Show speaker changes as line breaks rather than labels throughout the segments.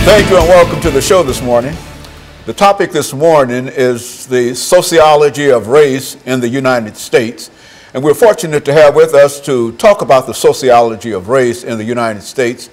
Thank you and welcome to the show this morning. The topic this morning is the sociology of race in the United States. And we're fortunate to have with us to talk about the sociology of race in the United States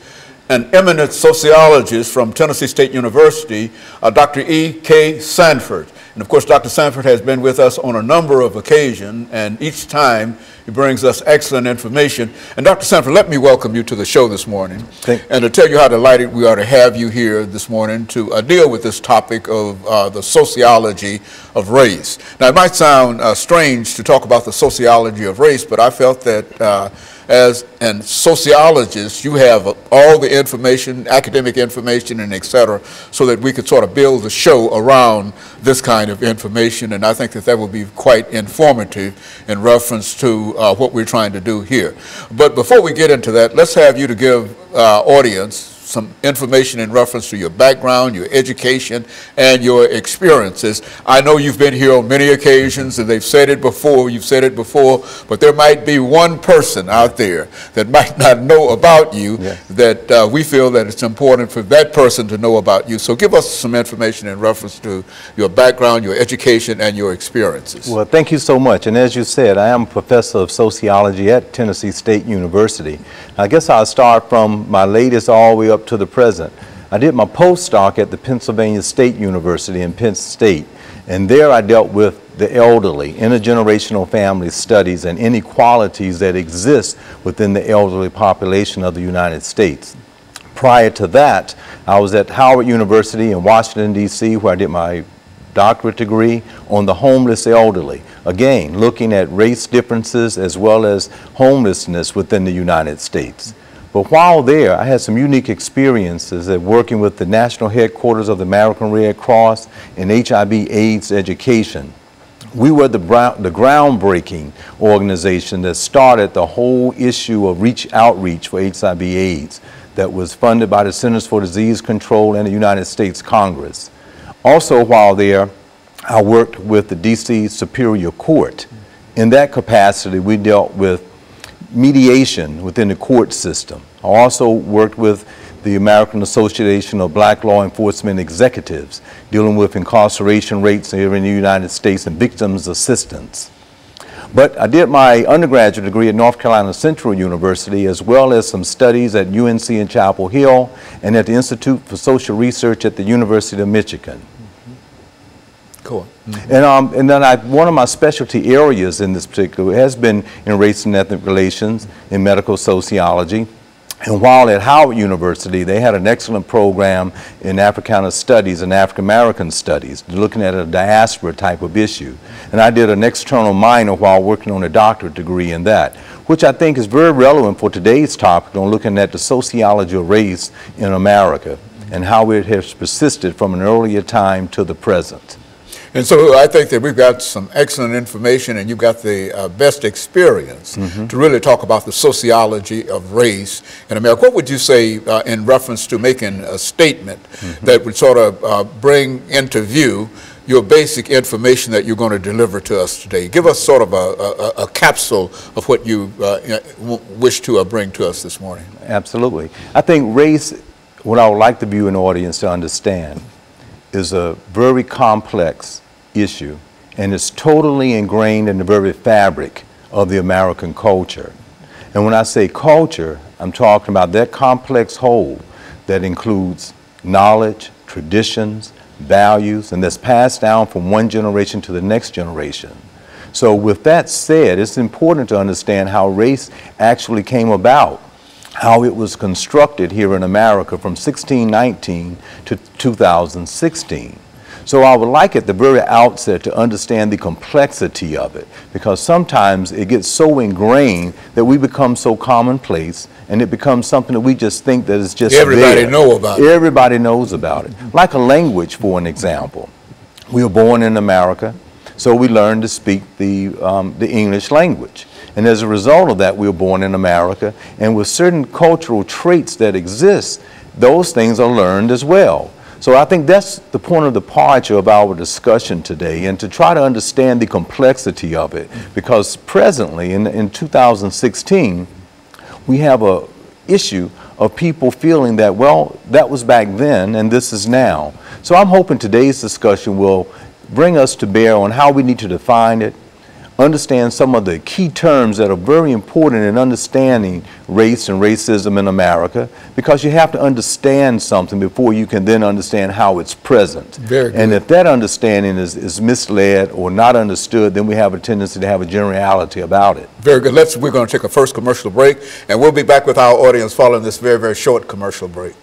an eminent sociologist from Tennessee State University, Dr. E.K. Sanford. And of course, Dr. Sanford has been with us on a number of occasions, and each time he brings us excellent information. And Dr. Sanford, let me welcome you to the show this morning. And to tell you how delighted we are to have you here this morning to deal with this topic of the sociology of race. Now, it might sound strange to talk about the sociology of race, but I felt that as a sociologist, you have all the information, academic information, and et cetera, so that we could sort of build the show around this kind of information. And I think that that will be quite informative in reference to what we're trying to do here. But before we get into that, let's have you to give our audience some information in reference to your background, your education, and your experiences. I know you've been here on many occasions, and they've said it before, you've said it before, but there might be one person out there that might not know about you, that we feel that it's important for that person to know about you. So give us some information in reference to your background, your education, and your experiences.
Well, thank you so much. And as you said, I am a professor of sociology at Tennessee State University. I guess I'll start from my latest all the way up to the present. I did my postdoc at the Pennsylvania State University in Penn State, and there I dealt with the elderly, intergenerational family studies, and inequalities that exist within the elderly population of the United States. Prior to that, I was at Howard University in Washington, D.C., where I did my doctorate degree on the homeless elderly. Again, looking at race differences as well as homelessness within the United States. But while there, I had some unique experiences at working with the national headquarters of the American Red Cross in HIV/AIDS education. We were the groundbreaking organization that started the whole issue of outreach for HIV/AIDS that was funded by the Centers for Disease Control and the United States Congress. Also, while there, I worked with the D.C. Superior Court. In that capacity, we dealt with mediation within the court system. I also worked with the American Association of Black Law Enforcement Executives, dealing with incarceration rates here in the United States and victims assistance. But I did my undergraduate degree at North Carolina Central University, as well as some studies at UNC in Chapel Hill and at the Institute for Social Research at the University of Michigan.
Cool.
And then one of my specialty areas in this particular has been in race and ethnic relations, in medical sociology. And while at Howard University, they had an excellent program in Africana Studies and African American Studies, looking at a diaspora type of issue. And I did an external minor while working on a doctorate degree in that, which I think is very relevant for today's topic on looking at the sociology of race in America and how it has persisted from an earlier time to the present.
And so I think that we've got some excellent information, and you've got the best experience to really talk about the sociology of race in America. What would you say in reference to making a statement that would sort of bring into view your basic information that you're going to deliver to us today? Give us sort of a capsule of what you wish to bring to us this morning.
Absolutely. I think race, what I would like the viewing audience to understand, is a very complex issue, and it's totally ingrained in the very fabric of the American culture. And when I say culture, I'm talking about that complex whole that includes knowledge, traditions, values, and that's passed down from one generation to the next generation. So with that said, it's important to understand how race actually came about, how it was constructed here in America from 1619 to 2016. So I would like at the very outset to understand the complexity of it, because sometimes it gets so ingrained that we become so commonplace and it becomes something that we just think that is just
everybody
there.
know about it.
Everybody knows about it. Like a language, for an example. We were born in America, so we learned to speak the English language. And as a result of that, we were born in America, and with certain cultural traits that exist, those things are learned as well. So I think that's the point of departure of our discussion today, and to try to understand the complexity of it, because presently in 2016, we have a issue of people feeling that, well, that was back then and this is now. So I'm hoping today's discussion will bring us to bear on how we need to define it, understand some of the key terms that are very important in understanding race and racism in America, because you have to understand something before you can then understand how it's present.
Very good.
And if that understanding is misled or not understood, then we have a tendency to have a generality about it.
Very good. We're going to take a first commercial break, and we'll be back with our audience following this very, very short commercial break.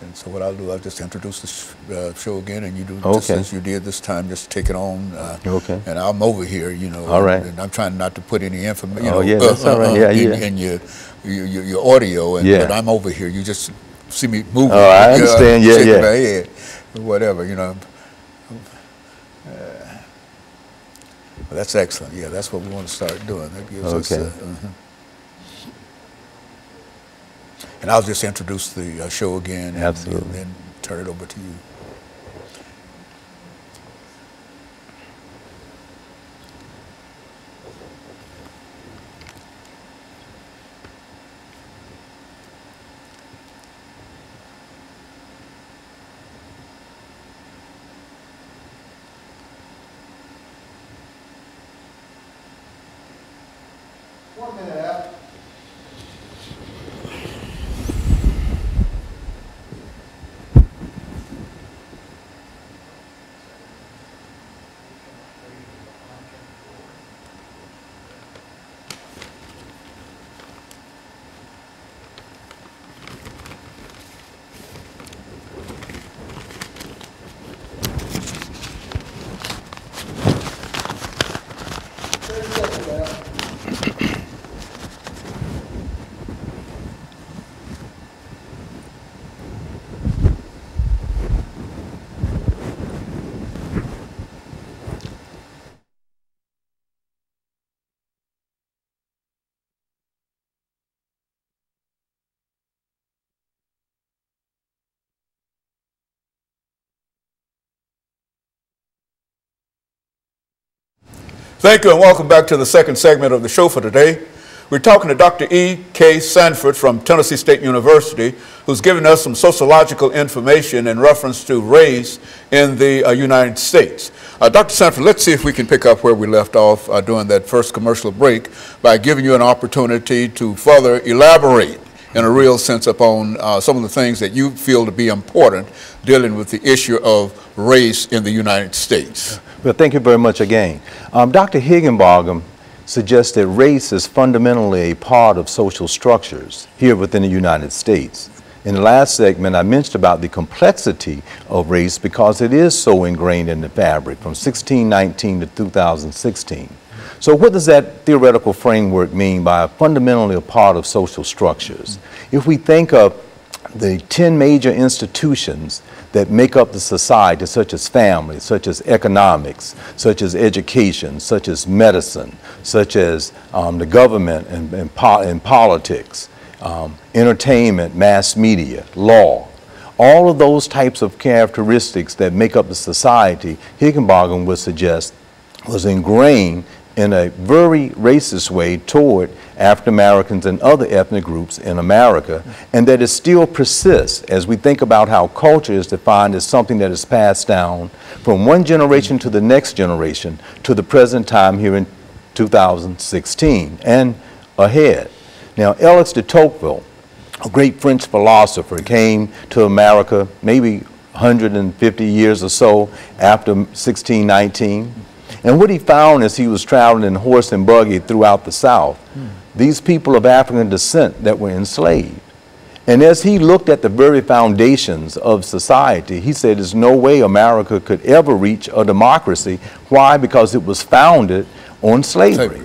And so what I'll do, I'll just introduce the show again, and you do just as you did this time, just take it on.
Okay.
And I'm over here, you know.
All right.
And I'm trying not to put any information,
Oh, yeah, that's all right.
in your audio, and but I'm over here. You just see me moving.
Oh, I understand.
Shaking my head, whatever, you know. Well, that's excellent. Yeah, that's what we want to start doing. That gives us. And I'll just introduce the show again, and then turn it over to you. Thank you, and welcome back to the second segment of the show for today. We're talking to Dr. E.K. Sanford from Tennessee State University, who's giving us some sociological information in reference to race in the United States. Dr. Sanford, let's see if we can pick up where we left off during that first commercial break by giving you an opportunity to further elaborate in a real sense upon some of the things that you feel to be important dealing with the issue of race in the United States.
Well, thank you very much again. Dr. Higginbotham suggests that race is fundamentally a part of social structures here within the United States. In the last segment, I mentioned about the complexity of race because it is so ingrained in the fabric from 1619 to 2016. So what does that theoretical framework mean by fundamentally a part of social structures? If we think of the 10 major institutions that make up the society, such as family, such as economics, such as education, such as medicine, such as the government and politics, entertainment, mass media, law, all of those types of characteristics that make up the society, Higginbotham would suggest was ingrained in a very racist way toward African Americans and other ethnic groups in America, and that it still persists as we think about how culture is defined as something that is passed down from one generation to the next generation to the present time here in 2016 and ahead. Now, Alex de Tocqueville, a great French philosopher, came to America maybe 150 years or so after 1619. And what he found as he was traveling in horse and buggy throughout the South, these people of African descent that were enslaved. And as he looked at the very foundations of society, he said there's no way America could ever reach a democracy. Why? Because it was founded on slavery.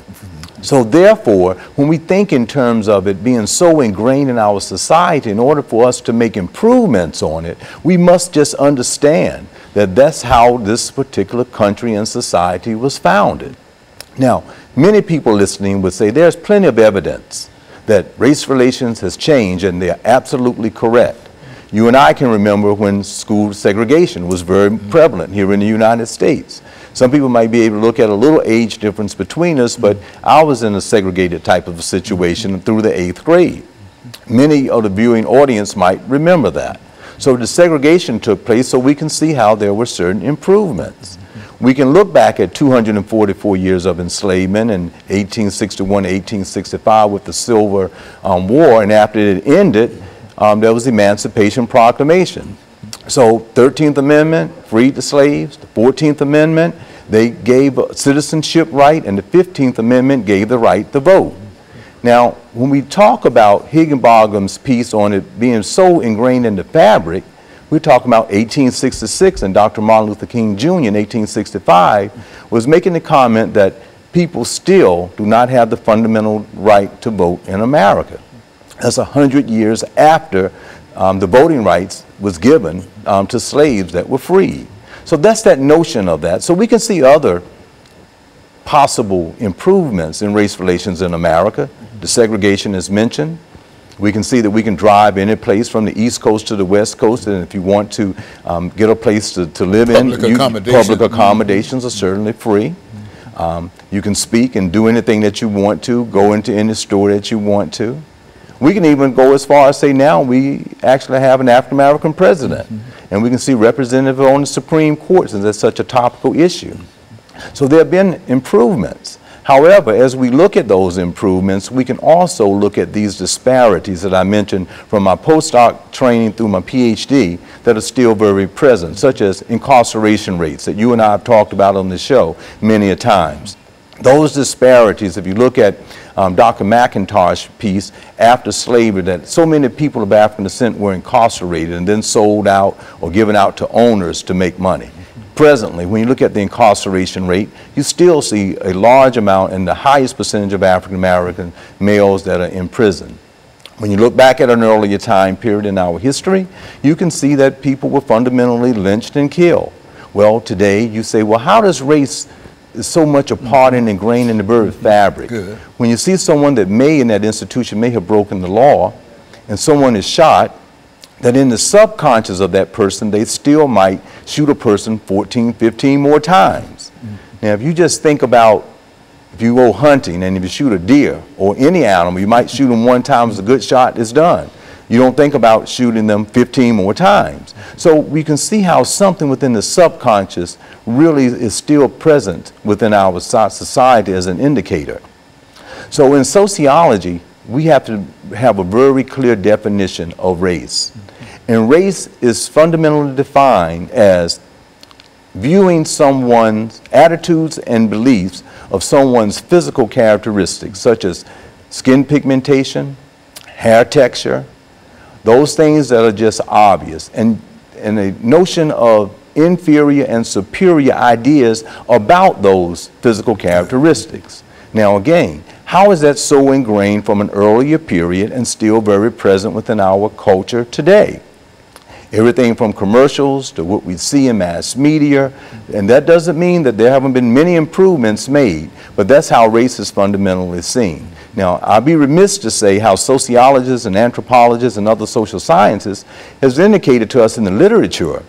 So therefore, when we think in terms of it being so ingrained in our society, in order for us to make improvements on it, we must just understand that that's how this particular country and society was founded. Now, many people listening would say there's plenty of evidence that race relations has changed, and they're absolutely correct. You and I can remember when school segregation was very prevalent here in the United States. Some people might be able to look at a little age difference between us, but I was in a segregated type of a situation through the 8th grade. Many of the viewing audience might remember that. So the segregation took place so we can see how there were certain improvements. We can look back at 244 years of enslavement in 1861 to 1865 with the Civil War, and after it ended, there was the Emancipation Proclamation. So 13th Amendment freed the slaves, the 14th Amendment, they gave a citizenship right, and the 15th Amendment gave the right to vote. Now, when we talk about Higginbotham's piece on it being so ingrained in the fabric, we're talking about 1866, and Dr. Martin Luther King Jr. in 1865 was making the comment that people still do not have the fundamental right to vote in America. That's 100 years after the voting rights was given to slaves that were freed. So that's that notion of that. So we can see other possible improvements in race relations in America. The segregation is mentioned. We can see that we can drive any place from the East Coast to the West Coast, and if you want to get a place to live public accommodations are certainly free. You can speak and do anything that you want to, go into any store that you want to. We can even go as far as say now we actually have an African American president, and we can see representatives on the Supreme Court since that's such a topical issue. So there have been improvements. However, as we look at those improvements, we can also look at these disparities that I mentioned from my postdoc training through my PhD that are still very present, such as incarceration rates that you and I have talked about on the show many a times. Those disparities, if you look at Dr. McIntosh's piece after slavery, that so many people of African descent were incarcerated and then sold out or given out to owners to make money. Presently, when you look at the incarceration rate, you still see a large amount and the highest percentage of African American males that are in prison. When you look back at an earlier time period in our history, you can see that people were fundamentally lynched and killed. Well, today you say, well, how does race is so much a part and ingrained in the very fabric? Good. When you see someone that may in that institution may have broken the law and someone is shot, that in the subconscious of that person, they still might shoot a person 14, 15 more times. Now, if you just think about if you go hunting and if you shoot a deer or any animal, you might shoot them one time as a good shot is done. You don't think about shooting them 15 more times. So we can see how something within the subconscious really is still present within our society as an indicator. So in sociology, we have to have a very clear definition of race. And race is fundamentally defined as viewing someone's attitudes and beliefs of someone's physical characteristics, such as skin pigmentation, hair texture, those things that are just obvious, and a notion of inferior and superior ideas about those physical characteristics. Now again, how is that so ingrained from an earlier period and still very present within our culture today? Everything from commercials to what we see in mass media, and that doesn't mean that there haven't been many improvements made, but that's how race is fundamentally seen. Now, I'd be remiss to say how sociologists and anthropologists and other social sciences has indicated to us in the literature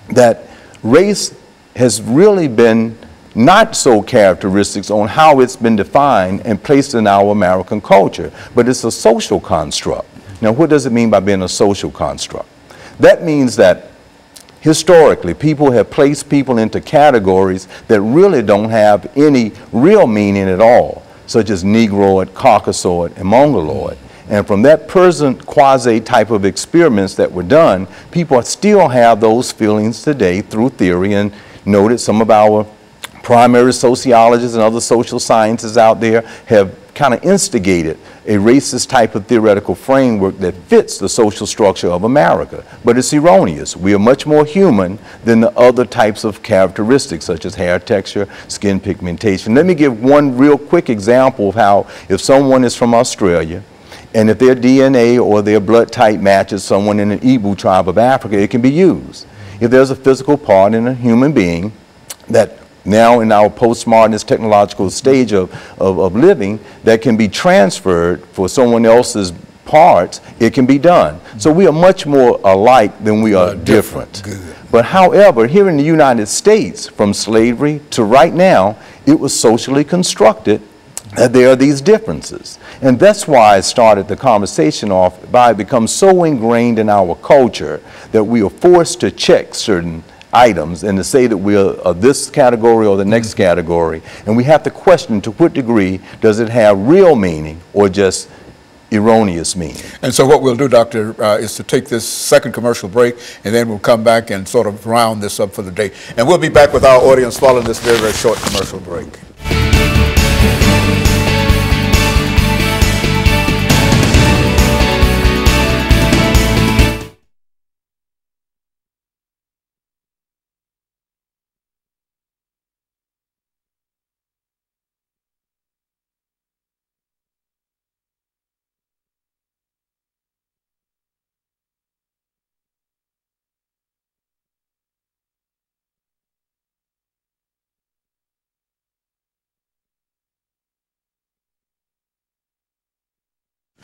that race has really been not so characteristics on how it's been defined and placed in our American culture, but it's a social construct. Now, what does it mean by being a social construct? That means that historically, people have placed people into categories that really don't have any real meaning at all, such as Negroid, Caucasoid, and Mongoloid. And from that present quasi type of experiments that were done, people still have those feelings today through theory, and noted some of our primary sociologists and other social sciences out there have kind of instigated a racist type of theoretical framework that fits the social structure of America. But it's erroneous. We are much more human than the other types of characteristics, such as hair texture, skin pigmentation. Let me give one real quick example of how, if someone is from Australia, and if their DNA or their blood type matches someone in an Igbo tribe of Africa, it can be used. If there's a physical part in a human being that now in our postmodernist technological stage of living that can be transferred for someone else's parts, it can be done. So we are much more alike than we are different. But however, here in the United States, from slavery to right now, it was socially constructed that there are these differences. And that's why I started the conversation off by it becomes so ingrained in our culture that we are forced to check certain items and to say that we are this category or the next category. And we have to question to what degree does it have real meaning or just erroneous meaning.
And so what we'll do, Doctor, is to take this second commercial break, and then we'll come back and sort of round this up for the day. And we'll be back with our audience following this very, very short commercial break.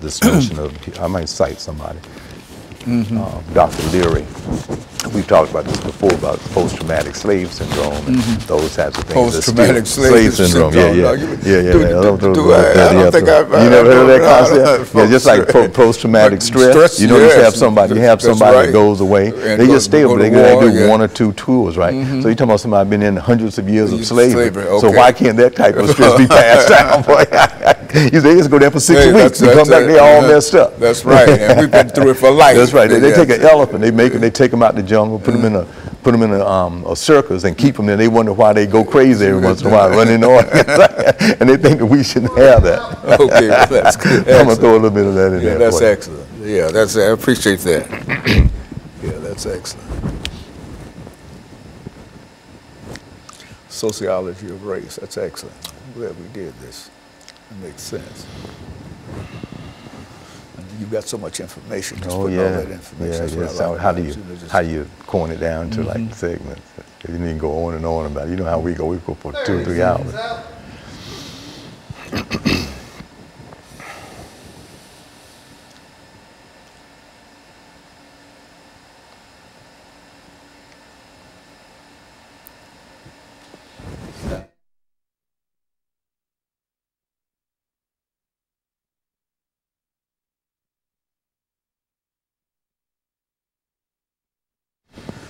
This notion of, I might cite somebody, Dr. Leary. We've talked about this before, about post-traumatic slave syndrome and those types of things.
Post-traumatic slave syndrome.
Yeah.
I don't think I've
you never heard of that concept? Yeah, just like post-traumatic stress. You know, you have somebody that goes away. They just stay over there. They do 1 or 2 tours, right? So you're talking about somebody been in hundreds of years of slavery. So why can't that type of stress be passed down? They just go there for 6 weeks and come back, they all messed up.
That's right, and we've been through it for life.
That's right. They take an elephant, they take him out the jungle, put them in a circus and keep them there. They wonder why they go crazy every once in a while, running on, and they think that we shouldn't have that.
Okay, well, that's good.
I'm gonna throw a little bit of that in there.
That's excellent. Yeah, I appreciate that. Yeah, that's excellent. Sociology of race. That's excellent. I'm glad we did this. It makes sense. You've got so much information. Just all that information.
Yeah. How do you coin it down to like segments? You need to go on and on about it. You know how we go. We go for 2 or 3 hours.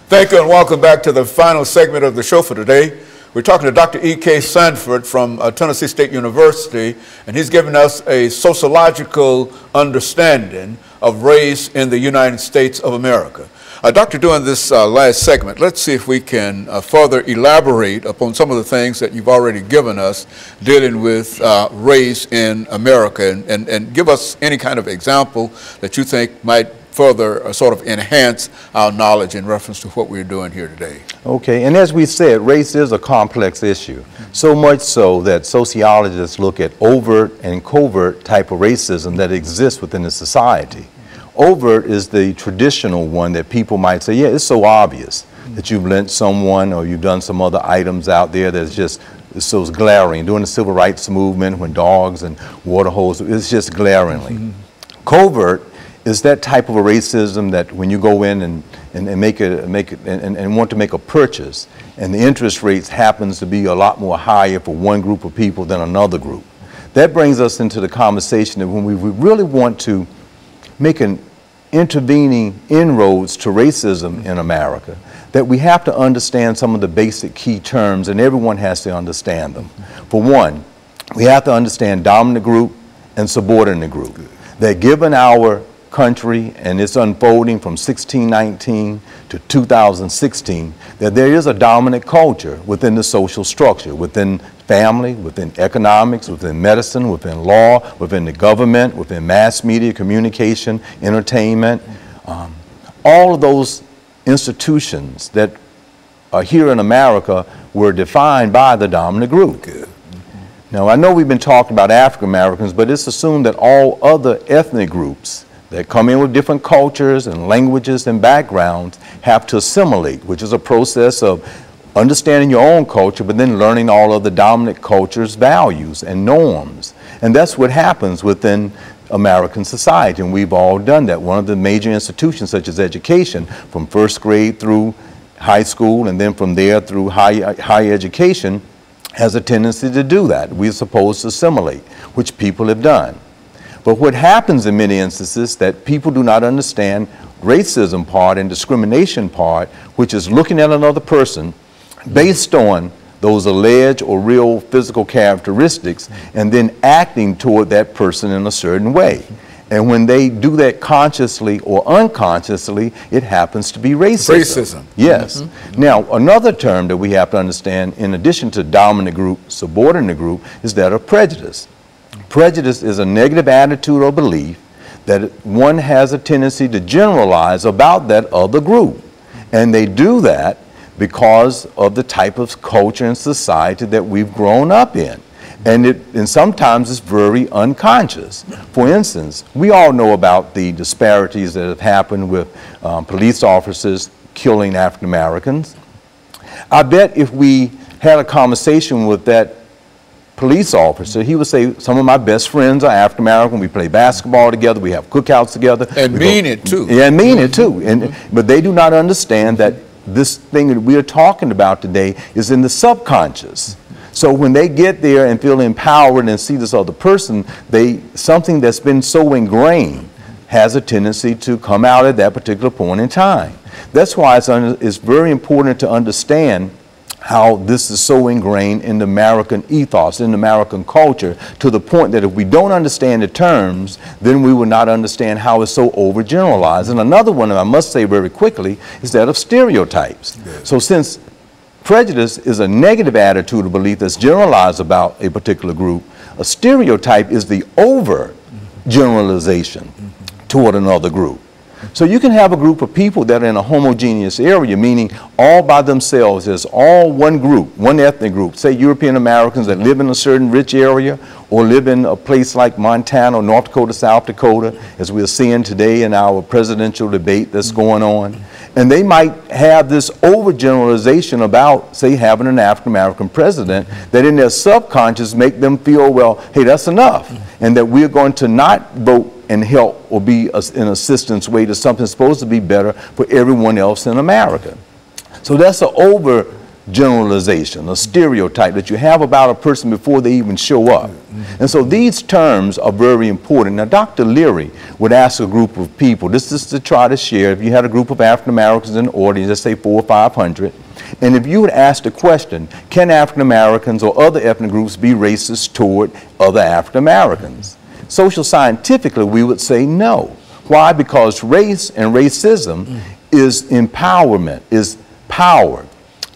Thank you and welcome back to the final segment of the show for today. We're talking to Dr. E.K. Sanford from Tennessee State University, and he's giving us a sociological understanding of race in the United States of America. Doctor, during this last segment, let's see if we can further elaborate upon some of the things that you've already given us dealing with race in America, and give us any kind of example that you think might further sort of enhance our knowledge in reference to what we're doing here today.
Okay, and as we said, race is a complex issue, so much so that sociologists look at overt and covert type of racism that exists within the society. Overt is the traditional one that people might say, yeah, it's so obvious that you've lent someone or you've done some other items out there that's just so glaring. During the civil rights movement, when dogs and water holes, it's just glaringly. Covert is that type of a racism that when you go in and want to make a purchase, and the interest rates happens to be a lot more higher for one group of people than another group. That brings us into the conversation that when we really want to make an intervening inroads to racism in America, that we have to understand some of the basic key terms, and everyone has to understand them. For one, we have to understand dominant group and subordinate group. That given our country and its unfolding from 1619 to 2016, that there is a dominant culture within the social structure, within family, within economics, within medicine, within law, within the government, within mass media, communication, entertainment. All of those institutions that are here in America were defined by the dominant group. Now, I know we've been talking about African Americans, but it's assumed that all other ethnic groups that come in with different cultures and languages and backgrounds have to assimilate, which is a process of understanding your own culture, but then learning all of the dominant culture's values and norms. And that's what happens within American society, and we've all done that. One of the major institutions, such as education, from first grade through high school, and then from there through higher education, has a tendency to do that. We're supposed to assimilate, which people have done. But what happens in many instances that people do not understand racism part and discrimination part, which is looking at another person based on those alleged or real physical characteristics and then acting toward that person in a certain way. And when they do that consciously or unconsciously, it happens to be racism.
Racism.
Yes. Now, another term that we have to understand, in addition to dominant group, subordinate group, is that of prejudice. Prejudice is a negative attitude or belief that one has a tendency to generalize about that other group. And they do that because of the type of culture and society that we've grown up in. And sometimes it's very unconscious. For instance, we all know about the disparities that have happened with police officers killing African Americans. I bet if we had a conversation with that police officer, he would say, some of my best friends are African American, we play basketball together, we have cookouts together.
And mean it too.
Yeah, and mean it too. But they do not understand that this thing that we are talking about today is in the subconscious. So when they get there and feel empowered and see this other person, something that's been so ingrained has a tendency to come out at that particular point in time. That's why it's very important to understand how this is so ingrained in the American ethos, in the American culture, to the point that if we don't understand the terms, then we will not understand how it's so overgeneralized. And another one that I must say very quickly is that of stereotypes. Yes. So since prejudice is a negative attitude or belief that's generalized about a particular group, a stereotype is the overgeneralization toward another group. So you can have a group of people that are in a homogeneous area, meaning all by themselves, as all one group, one ethnic group, say European Americans that live in a certain rich area or live in a place like Montana or North Dakota, South Dakota, as we're seeing today in our presidential debate that's going on. And they might have this overgeneralization about, say, having an African American president that in their subconscious make them feel, well, hey, that's enough. And that we're going to not vote and help or be an assistance way to something supposed to be better for everyone else in America. So that's an overgeneralization, a stereotype that you have about a person before they even show up. And so these terms are very important. Now, Dr. Leary would ask a group of people, this is to try to share, if you had a group of African Americans in the audience, let's say 400 or 500, and if you would ask the question, can African Americans or other ethnic groups be racist toward other African Americans? Social scientifically, we would say no. Why? Because race and racism is empowerment, is power.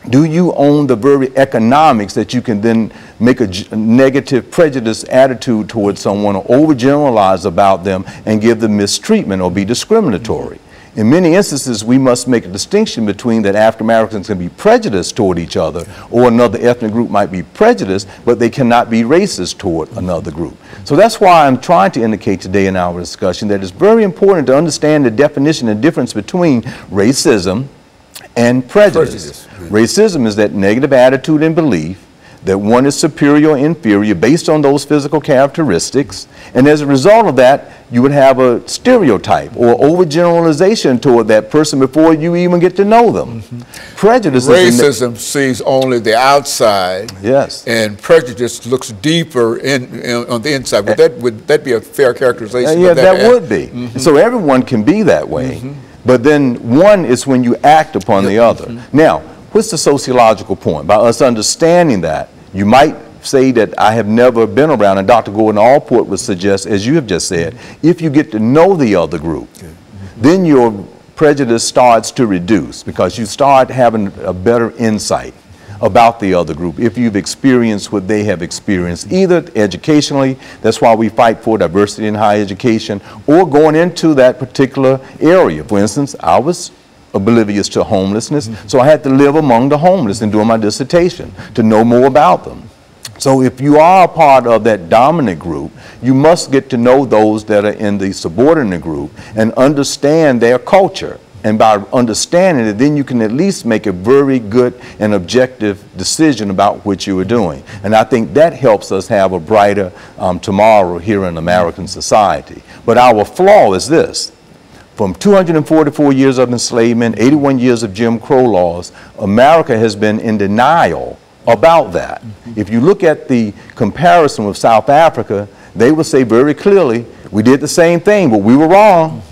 Do you own the very economics that you can then make a negative prejudice attitude towards someone or overgeneralize about them and give them mistreatment or be discriminatory? In many instances, we must make a distinction between that African Americans can be prejudiced toward each other, or another ethnic group might be prejudiced, but they cannot be racist toward another group. So that's why I'm trying to indicate today in our discussion that it's very important to understand the definition and difference between racism and prejudice. Racism is that negative attitude and belief that one is superior or inferior based on those physical characteristics. And as a result of that, you would have a stereotype or overgeneralization toward that person before you even get to know them. Prejudice
Racism sees only the outside.
Yes.
And prejudice looks deeper on the inside. Would that be a fair characterization?
Yeah, that would be. So everyone can be that way. But then one is when you act upon the other. Now, what's the sociological point? By us understanding that, you might say that I have never been around, and Dr. Gordon Allport would suggest, as you have just said, if you get to know the other group, then your prejudice starts to reduce because you start having a better insight about the other group if you've experienced what they have experienced, either educationally, that's why we fight for diversity in higher education, or going into that particular area. For instance, I was oblivious to homelessness, so I had to live among the homeless and doing my dissertation to know more about them. So if you are a part of that dominant group, you must get to know those that are in the subordinate group and understand their culture. And by understanding it, then you can at least make a very good and objective decision about what you are doing. And I think that helps us have a brighter tomorrow here in American society. But our flaw is this. From 244 years of enslavement, 81 years of Jim Crow laws, America has been in denial about that. If you look at the comparison with South Africa, they will say very clearly, we did the same thing, but we were wrong.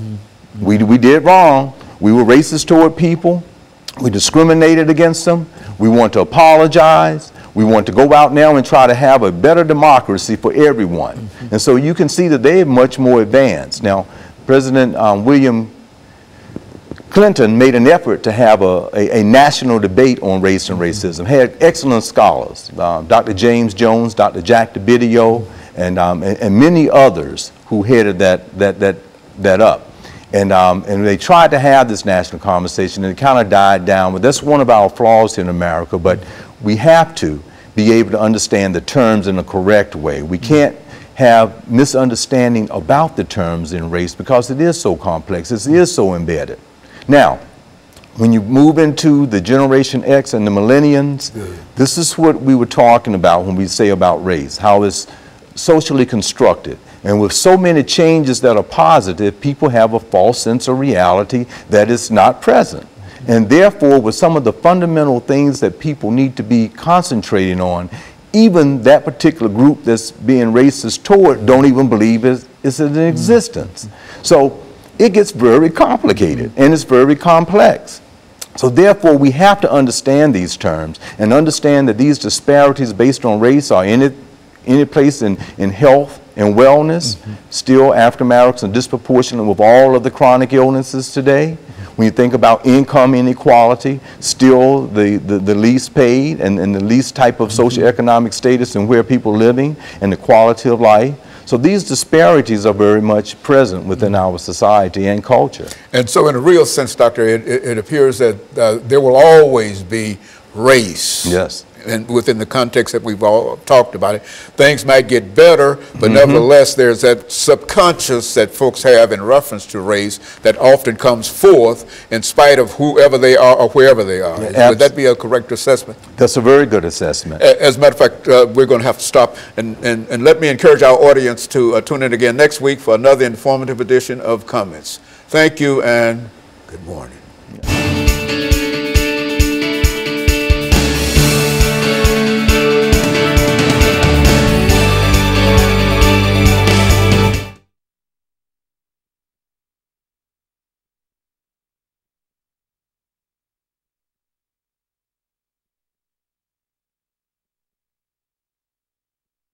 We did wrong. We were racist toward people. We discriminated against them. We want to apologize. We want to go out now and try to have a better democracy for everyone. And so you can see that they are much more advanced. Now, President William Clinton made an effort to have a national debate on race and racism, had excellent scholars, Dr. James Jones, Dr. Jack DeBidio, and many others who headed that up. And they tried to have this national conversation, and it kind of died down. But that's one of our flaws in America. But we have to be able to understand the terms in a correct way. We can't have misunderstanding about the terms in race because it is so complex, it is so embedded. Now, when you move into the Generation X and the millennials, this is what we were talking about when we say about race, how it's socially constructed. And with so many changes that are positive, people have a false sense of reality that is not present. And therefore, with some of the fundamental things that people need to be concentrating on, even that particular group that's being racist toward don't even believe it's in existence. So it gets very complicated and it's very complex. So therefore, we have to understand these terms and understand that these disparities based on race are in any place in health and wellness. Still, African Americans are disproportionate with all of the chronic illnesses today. When you think about income inequality, still the least paid and the least type of socioeconomic status and where people are living and the quality of life. So these disparities are very much present within our society and culture.
And so in a real sense, Doctor, it appears that there will always be race.
Yes.
And within the context that we've all talked about it, things might get better, but nevertheless, there's that subconscious that folks have in reference to race that often comes forth in spite of whoever they are or wherever they are. Would that be a correct assessment?
That's a very good assessment.
As a matter of fact, we're going to have to stop and let me encourage our audience to tune in again next week for another informative edition of Comments. Thank you and good morning.